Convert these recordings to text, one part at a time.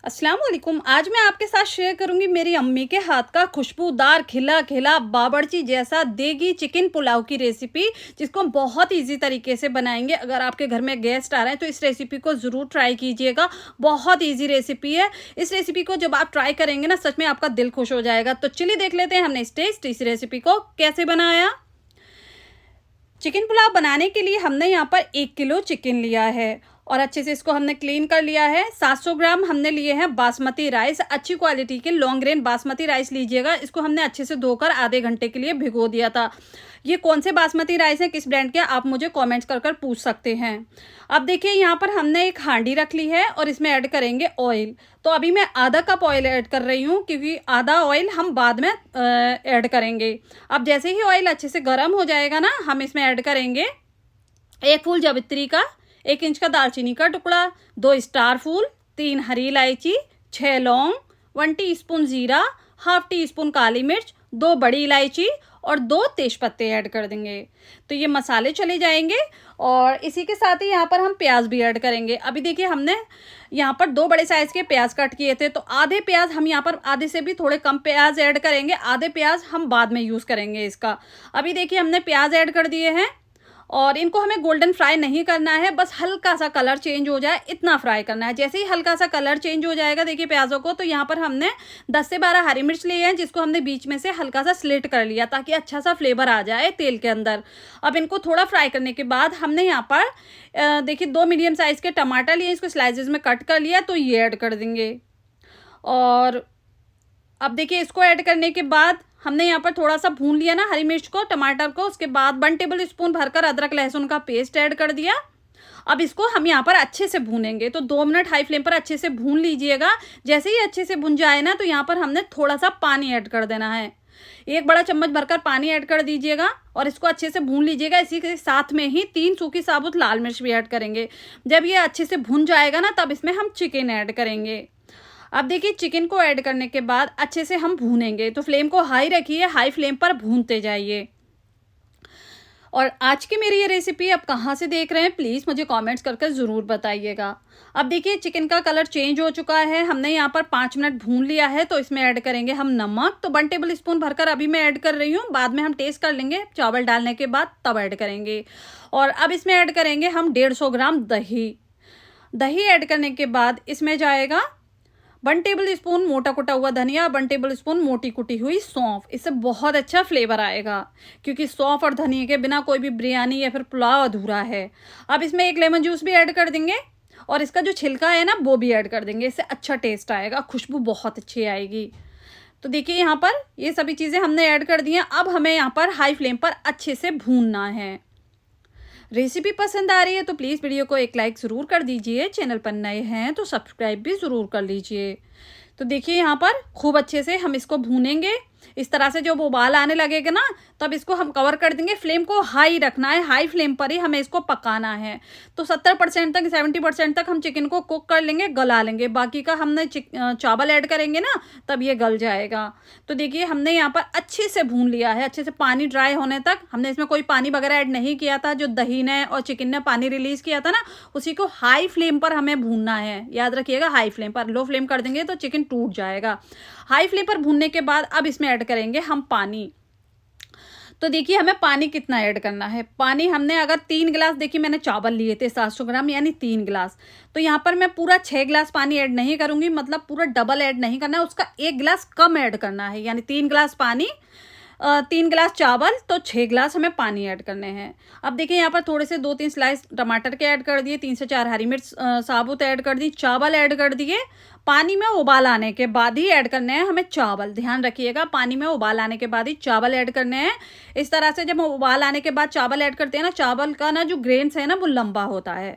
अस्सलाम वालेकुम। आज मैं आपके साथ शेयर करूंगी मेरी अम्मी के हाथ का खुशबूदार खिला खिला बावर्ची जैसा देगी चिकन पुलाव की रेसिपी, जिसको हम बहुत इजी तरीके से बनाएंगे। अगर आपके घर में गेस्ट आ रहे हैं तो इस रेसिपी को ज़रूर ट्राई कीजिएगा। बहुत इजी रेसिपी है। इस रेसिपी को जब आप ट्राई करेंगे ना, सच में आपका दिल खुश हो जाएगा। तो चलिए देख लेते हैं हमने इस रेसिपी को कैसे बनाया। चिकन पुलाव बनाने के लिए हमने यहाँ पर 1 किलो चिकन लिया है और अच्छे से इसको हमने क्लीन कर लिया है। 700 ग्राम हमने लिए हैं बासमती राइस। अच्छी क्वालिटी के लॉन्ग ग्रेन बासमती राइस लीजिएगा। इसको हमने अच्छे से धोकर आधे घंटे के लिए भिगो दिया था। ये कौन से बासमती राइस हैं, किस ब्रांड के, आप मुझे कमेंट्स कर पूछ सकते हैं। अब देखिए यहाँ पर हमने एक हांडी रख ली है और इसमें ऐड करेंगे ऑयल। तो अभी मैं आधा कप ऑयल ऐड कर रही हूँ, क्योंकि आधा ऑयल हम बाद में ऐड करेंगे। अब जैसे ही ऑयल अच्छे से गर्म हो जाएगा ना, हम इसमें ऐड करेंगे 1 फूल जावित्री का, 1 इंच का दालचीनी का टुकड़ा, 2 स्टार फूल, 3 हरी इलायची, 6 लौंग, 1 टीस्पून जीरा, हाफ टी स्पून काली मिर्च, 2 बड़ी इलायची और 2 तेजपत्ते ऐड कर देंगे। तो ये मसाले चले जाएंगे और इसी के साथ ही यहाँ पर हम प्याज भी ऐड करेंगे। अभी देखिए हमने यहाँ पर 2 बड़े साइज़ के प्याज कट किए थे, तो आधे प्याज हम यहाँ पर, आधे से भी थोड़े कम प्याज ऐड करेंगे। आधे प्याज हम बाद में यूज़ करेंगे इसका। अभी देखिए हमने प्याज ऐड कर दिए हैं और इनको हमें गोल्डन फ्राई नहीं करना है, बस हल्का सा कलर चेंज हो जाए इतना फ्राई करना है। जैसे ही हल्का सा कलर चेंज हो जाएगा देखिए प्याज़ों को, तो यहाँ पर हमने 10 से 12 हरी मिर्च लिए हैं, जिसको हमने बीच में से हल्का सा स्लिट कर लिया ताकि अच्छा सा फ्लेवर आ जाए तेल के अंदर। अब इनको थोड़ा फ्राई करने के बाद हमने यहाँ पर देखिए 2 मीडियम साइज़ के टमाटर लिए, इसको स्लाइसेस में कट कर लिया, तो ये ऐड कर देंगे। और अब देखिए इसको ऐड करने के बाद हमने यहाँ पर थोड़ा सा भून लिया ना हरी मिर्च को, टमाटर को। उसके बाद 1 टेबल स्पून भरकर अदरक लहसुन का पेस्ट ऐड कर दिया। अब इसको हम यहाँ पर अच्छे से भूनेंगे, तो 2 मिनट हाई फ्लेम पर अच्छे से भून लीजिएगा। जैसे ही अच्छे से भुन जाए ना, तो यहाँ पर हमने थोड़ा सा पानी ऐड कर देना है। 1 बड़ा चम्मच भरकर पानी ऐड कर दीजिएगा और इसको अच्छे से भून लीजिएगा। इसी के साथ में ही 3 सूखी साबुत लाल मिर्च भी ऐड करेंगे। जब ये अच्छे से भुन जाएगा ना, तब इसमें हम चिकन ऐड करेंगे। अब देखिए चिकन को ऐड करने के बाद अच्छे से हम भूनेंगे, तो फ्लेम को हाई रखिए, हाई फ्लेम पर भूनते जाइए। और आज की मेरी ये रेसिपी आप कहाँ से देख रहे हैं, प्लीज़ मुझे कमेंट्स करके ज़रूर बताइएगा। अब देखिए चिकन का कलर चेंज हो चुका है, हमने यहाँ पर 5 मिनट भून लिया है। तो इसमें ऐड करेंगे हम नमक। तो 1 टेबल स्पून भरकर अभी मैं ऐड कर रही हूँ, बाद में हम टेस्ट कर लेंगे चावल डालने के बाद, तब ऐड करेंगे। और अब इसमें ऐड करेंगे हम 150 ग्राम दही। दही ऐड करने के बाद इसमें जाएगा 1 टेबल स्पून मोटा कुटा हुआ धनिया, 1 टेबल स्पून मोटी कुटी हुई सौंफ। इससे बहुत अच्छा फ्लेवर आएगा, क्योंकि सौंफ और धनिया के बिना कोई भी बिरयानी या फिर पुलाव अधूरा है। अब इसमें 1 लेमन जूस भी ऐड कर देंगे और इसका जो छिलका है ना, वो भी ऐड कर देंगे। इससे अच्छा टेस्ट आएगा, खुशबू बहुत अच्छी आएगी। तो देखिए यहाँ पर ये सभी चीज़ें हमने ऐड कर दी हैं। अब हमें यहाँ पर हाई फ्लेम पर अच्छे से भूनना है। रेसिपी पसंद आ रही है तो प्लीज़ वीडियो को एक लाइक ज़रूर कर दीजिए। चैनल पर नए हैं तो सब्सक्राइब भी ज़रूर कर लीजिए। तो देखिए यहाँ पर खूब अच्छे से हम इसको भूनेंगे। इस तरह से जब उबाल आने लगेगा ना, तब इसको हम कवर कर देंगे। फ्लेम को हाई रखना है, हाई फ्लेम पर ही हमें इसको पकाना है। तो 70% तक, 70% तक हम चिकन को कुक कर लेंगे, गला लेंगे। बाकी का हमने चावल ऐड करेंगे ना, तब ये गल जाएगा। तो देखिए हमने यहाँ पर अच्छे से भून लिया है, अच्छे से पानी ड्राई होने तक। हमने इसमें कोई पानी वगैरह ऐड नहीं किया था। जो दही ने और चिकन ने पानी रिलीज़ किया था ना, उसी को हाई फ्लेम पर हमें भूनना है। याद रखिएगा हाई फ्लेम पर, लो फ्लेम कर देंगे तो चिकन टूट जाएगा। हाई फ्लेम पर भूनने के बाद अब इसमें ऐड करेंगे हम पानी। तो देखिए हमें पानी कितना ऐड करना है। पानी हमने अगर 3 गिलास, देखिए मैंने चावल लिए थे 700 ग्राम, यानी 3 गिलास। तो यहाँ पर मैं पूरा 6 गिलास पानी ऐड नहीं करूँगी, मतलब पूरा डबल ऐड नहीं करना है, उसका 1 गिलास कम ऐड करना है। यानी 3 गिलास पानी, 3 गिलास चावल, तो 6 गिलास हमें पानी ऐड करने हैं। अब देखिए यहाँ पर थोड़े से 2-3 स्लाइस टमाटर के ऐड कर दिए, 3 से 4 हरी मिर्च साबुत ऐड कर दी, चावल ऐड कर दिए। पानी में उबाल आने के बाद ही ऐड करने हैं हमें चावल। ध्यान रखिएगा, पानी में उबाल आने के बाद ही चावल ऐड करने हैं। इस तरह से जब उबाल आने के बाद चावल ऐड करते हैं ना, चावल का ना जो ग्रेन्स है ना, वो लंबा होता है।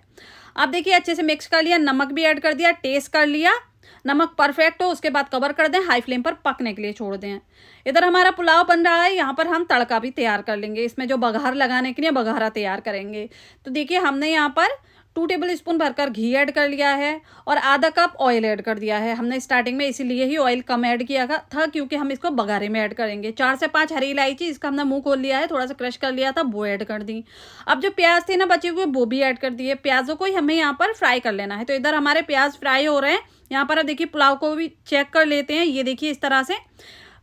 अब देखिए अच्छे से मिक्स कर लिया, नमक भी ऐड कर दिया, टेस्ट कर लिया। नमक परफेक्ट हो उसके बाद कवर कर दें, हाई फ्लेम पर पकने के लिए छोड़ दें। इधर हमारा पुलाव बन रहा है, यहाँ पर हम तड़का भी तैयार कर लेंगे। इसमें जो बघार लगाने के लिए बघारा तैयार करेंगे। तो देखिए हमने यहाँ पर 2 टेबल स्पून भरकर घी ऐड कर लिया है और आधा कप ऑयल ऐड कर दिया है। हमने स्टार्टिंग में इसीलिए ही ऑयल कम ऐड किया था, क्योंकि हम इसको बघारे में ऐड करेंगे। 4 से 5 हरी इलायची, इसका हमने मुंह खोल लिया है, थोड़ा सा क्रश कर लिया था, वो ऐड कर दी। अब जो प्याज थे ना बचे हुए, वो भी ऐड कर दिए। प्याजों को ही हमें यहाँ पर फ्राई कर लेना है। तो इधर हमारे प्याज फ्राई हो रहे हैं, यहाँ पर आप देखिए पुलाव को भी चेक कर लेते हैं। ये देखिए इस तरह से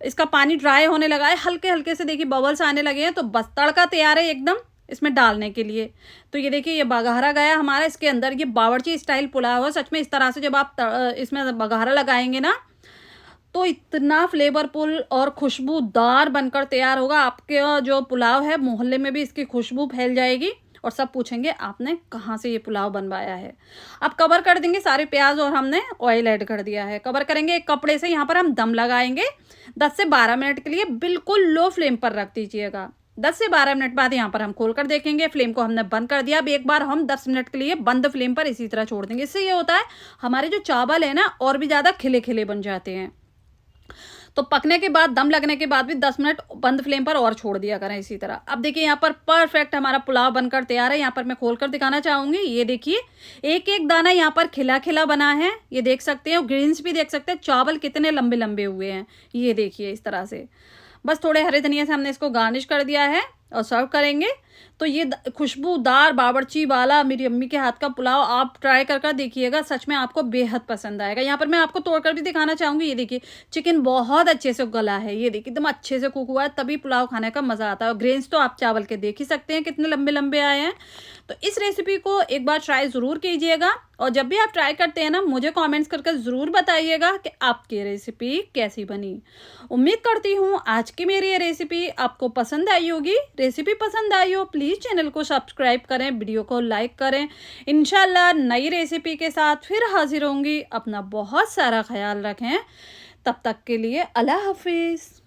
इसका पानी ड्राई होने लगा है, हल्के हल्के से देखिए बबल्स आने लगे हैं। तो बस तड़का तैयार है एकदम इसमें डालने के लिए। तो ये देखिए ये बघारा गया हमारा इसके अंदर। ये बावर्ची स्टाइल पुलाव है सच में। इस तरह से जब आप इसमें बघारा लगाएंगे ना तो इतना फ्लेवरफुल और खुशबूदार बनकर तैयार होगा। आपके जो पुलाव है मोहल्ले में भी इसकी खुशबू फैल जाएगी और सब पूछेंगे आपने कहाँ से ये पुलाव बनवाया है। अब कवर कर देंगे सारे प्याज और हमने ऑयल ऐड कर दिया है। कवर करेंगे एक कपड़े से। यहाँ पर हम दम लगाएंगे 10 से 12 मिनट के लिए। बिल्कुल लो फ्लेम पर रख दीजिएगा। 10 से 12 मिनट बाद यहाँ पर हम खोल कर देखेंगे। फ्लेम को हमने बंद कर दिया। अब एक बार हम 10 मिनट के लिए बंद फ्लेम पर इसी तरह छोड़ देंगे। इससे ये होता है हमारे जो चावल है ना और भी ज़्यादा खिले खिले बन जाते हैं। तो पकने के बाद दम लगने के बाद भी 10 मिनट बंद फ्लेम पर और छोड़ दिया करें इसी तरह। अब देखिए यहाँ पर परफेक्ट हमारा पुलाव बनकर तैयार है। यहाँ पर मैं खोल कर दिखाना चाहूँगी। ये देखिए एक एक दाना यहाँ पर खिला खिला बना है। ये देख सकते हैं और ग्रेन्स भी देख सकते हैं चावल कितने लंबे लंबे हुए हैं। ये देखिए इस तरह से। बस थोड़े हरे धनिया से हमने इसको गार्निश कर दिया है और सर्व करेंगे। तो ये खुशबूदार बावर्ची वाला मेरी अम्मी के हाथ का पुलाव आप ट्राई कर देखिएगा। सच में आपको बेहद पसंद आएगा। यहाँ पर मैं आपको तोड़कर भी दिखाना चाहूँगी। ये देखिए चिकन बहुत अच्छे से गला है। ये देखिए एकदम अच्छे से कुक हुआ है, तभी पुलाव खाने का मज़ा आता है। और ग्रेन्स तो आप चावल के देख ही सकते हैं कितने लंबे लंबे आए हैं। तो इस रेसिपी को एक बार ट्राई ज़रूर कीजिएगा और जब भी आप ट्राई करते हैं ना मुझे कमेंट्स करके ज़रूर बताइएगा कि आपकी रेसिपी कैसी बनी। उम्मीद करती हूँ आज की मेरी ये रेसिपी आपको पसंद आई होगी। रेसिपी पसंद आई हो प्लीज़ चैनल को सब्सक्राइब करें, वीडियो को लाइक करें। इंशाल्लाह नई रेसिपी के साथ फिर हाजिर होंगी। अपना बहुत सारा ख्याल रखें। तब तक के लिए अल्लाह हाफिज़।